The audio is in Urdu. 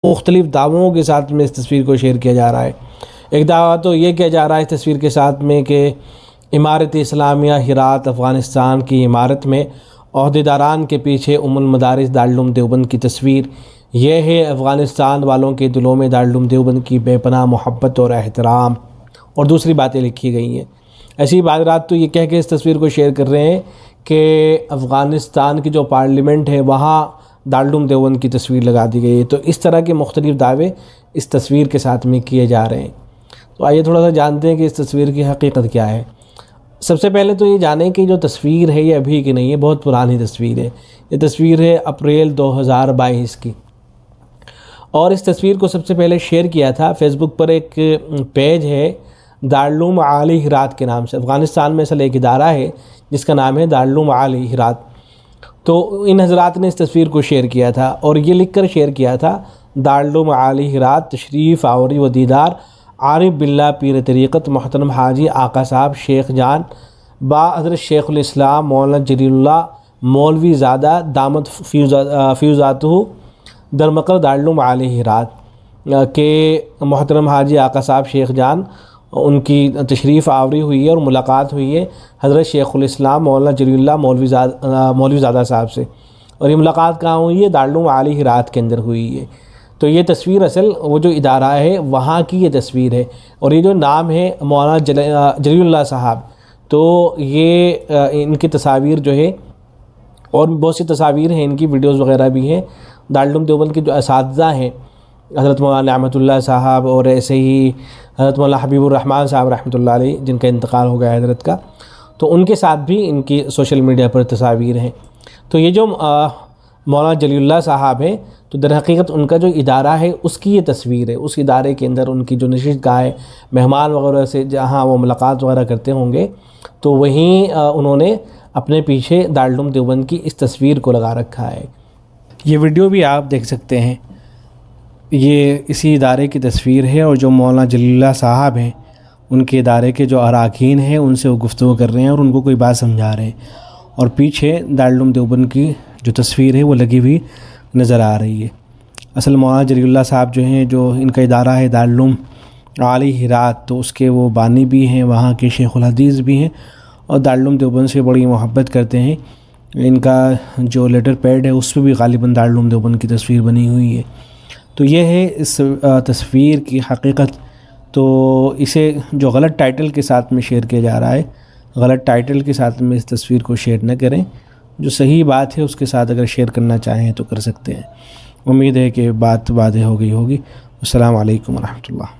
مختلف دعووں کے ساتھ میں اس تصویر کو شیئر کیا جا رہا ہے۔ ایک دعویٰ تو یہ کیا جا رہا ہے اس تصویر کے ساتھ میں کہ امارت اسلامیہ ہرات افغانستان کی عمارت میں عہدیداران کے پیچھے المدارس دارالعلوم دیوبند کی تصویر، یہ ہے افغانستان والوں کے دلوں میں دارالعلوم دیوبند کی بے پناہ محبت اور احترام، اور دوسری باتیں لکھی گئی ہیں۔ ایسی بات تو یہ کہہ کے اس تصویر کو شیئر کر رہے ہیں کہ افغانستان کی جو پارلیمنٹ ہے وہاں دارالعلوم دیوبند کی تصویر لگا دی گئی ہے۔ تو اس طرح کے مختلف دعوے اس تصویر کے ساتھ میں کیے جا رہے ہیں۔ تو آئیے تھوڑا سا جانتے ہیں کہ اس تصویر کی حقیقت کیا ہے۔ سب سے پہلے تو یہ جانیں کہ جو تصویر ہے یہ ابھی کی نہیں ہے، بہت پرانی تصویر ہے۔ یہ تصویر ہے اپریل 2022 کی، اور اس تصویر کو سب سے پہلے شیئر کیا تھا فیس بک پر ایک پیج ہے دارالعلوم عالی ہرات کے نام سے۔ افغانستان میں اصل ایک ادارہ ہے جس کا نام ہے دارالعلوم عالی ہرات۔ تو ان حضرات نے اس تصویر کو شیئر کیا تھا اور یہ لکھ کر شیئر کیا تھا: دارالعلوم عالی ہرات تشریف آوری و دیدار عارف باللہ پیر طریقت محترم حاجی آقا صاحب شیخ جان با حضرت شیخ الاسلام مولانا جلیل اللہ مولوی زادہ دامت فیوزاتہ در مقر دارالعلوم عالی ہرات کے محترم حاجی آقا صاحب شیخ جان، ان کی تشریف آوری ہوئی ہے اور ملاقات ہوئی ہے حضرت شیخ الاسلام مولانا جلیل اللہ مولوی زادہ صاحب سے، اور یہ ملاقات کہاں ہوئی ہے؟ دارالعلوم عالی ہرات کے اندر ہوئی ہے۔ تو یہ تصویر اصل وہ جو ادارہ ہے وہاں کی یہ تصویر ہے، اور یہ جو نام ہے مولانا جلیل اللہ صاحب، تو یہ ان کی تصاویر جو ہے اور بہت سی تصاویر ہیں، ان کی ویڈیوز وغیرہ بھی ہیں۔ دارالعلوم دیوبند کے جو اساتذہ ہیں حضرت مولانا نعمت اللہ صاحب، اور ایسے ہی حضرت مولانا حبیب الرحمن صاحب رحمۃ اللہ علیہ جن کا انتقال ہو گیا حضرت کا، تو ان کے ساتھ بھی ان کی سوشل میڈیا پر تصاویر ہیں۔ تو یہ جو مولانا جلیل اللہ صاحب ہیں، تو در حقیقت ان کا جو ادارہ ہے اس کی یہ تصویر ہے۔ اس ادارے کے اندر ان کی جو نشست گاہ ہے، مہمان وغیرہ سے جہاں وہ ملاقات وغیرہ کرتے ہوں گے، تو وہیں انہوں نے اپنے پیچھے دارالعلوم دیوبند کی اس تصویر کو لگا رکھا ہے۔ یہ ویڈیو بھی آپ دیکھ سکتے ہیں، یہ اسی ادارے کی تصویر ہے، اور جو مولانا جلیل اللہ صاحب ہیں ان کے ادارے کے جو اراکین ہیں ان سے وہ گفتگو کر رہے ہیں اور ان کو کوئی بات سمجھا رہے ہیں، اور پیچھے دارالعلوم دیوبند کی جو تصویر ہے وہ لگی ہوئی نظر آ رہی ہے۔ اصل مولانا جلیل اللہ صاحب جو ہیں، جو ان کا ادارہ ہے دارالعلوم عالی ہرات، تو اس کے وہ بانی بھی ہیں، وہاں کے شیخ الحدیث بھی ہیں، اور دارالعلوم دیوبند سے بڑی محبت کرتے ہیں۔ ان کا جو لیٹر پیڈ ہے اس پہ بھی غالباً دارالعلوم دیوبند کی تصویر بنی ہوئی ہے۔ تو یہ ہے اس تصویر کی حقیقت۔ تو اسے جو غلط ٹائٹل کے ساتھ میں شیئر کیا جا رہا ہے، غلط ٹائٹل کے ساتھ میں اس تصویر کو شیئر نہ کریں، جو صحیح بات ہے اس کے ساتھ اگر شیئر کرنا چاہیں تو کر سکتے ہیں۔ امید ہے کہ بات واضح ہو گئی ہوگی۔ السلام علیکم ورحمۃ اللہ۔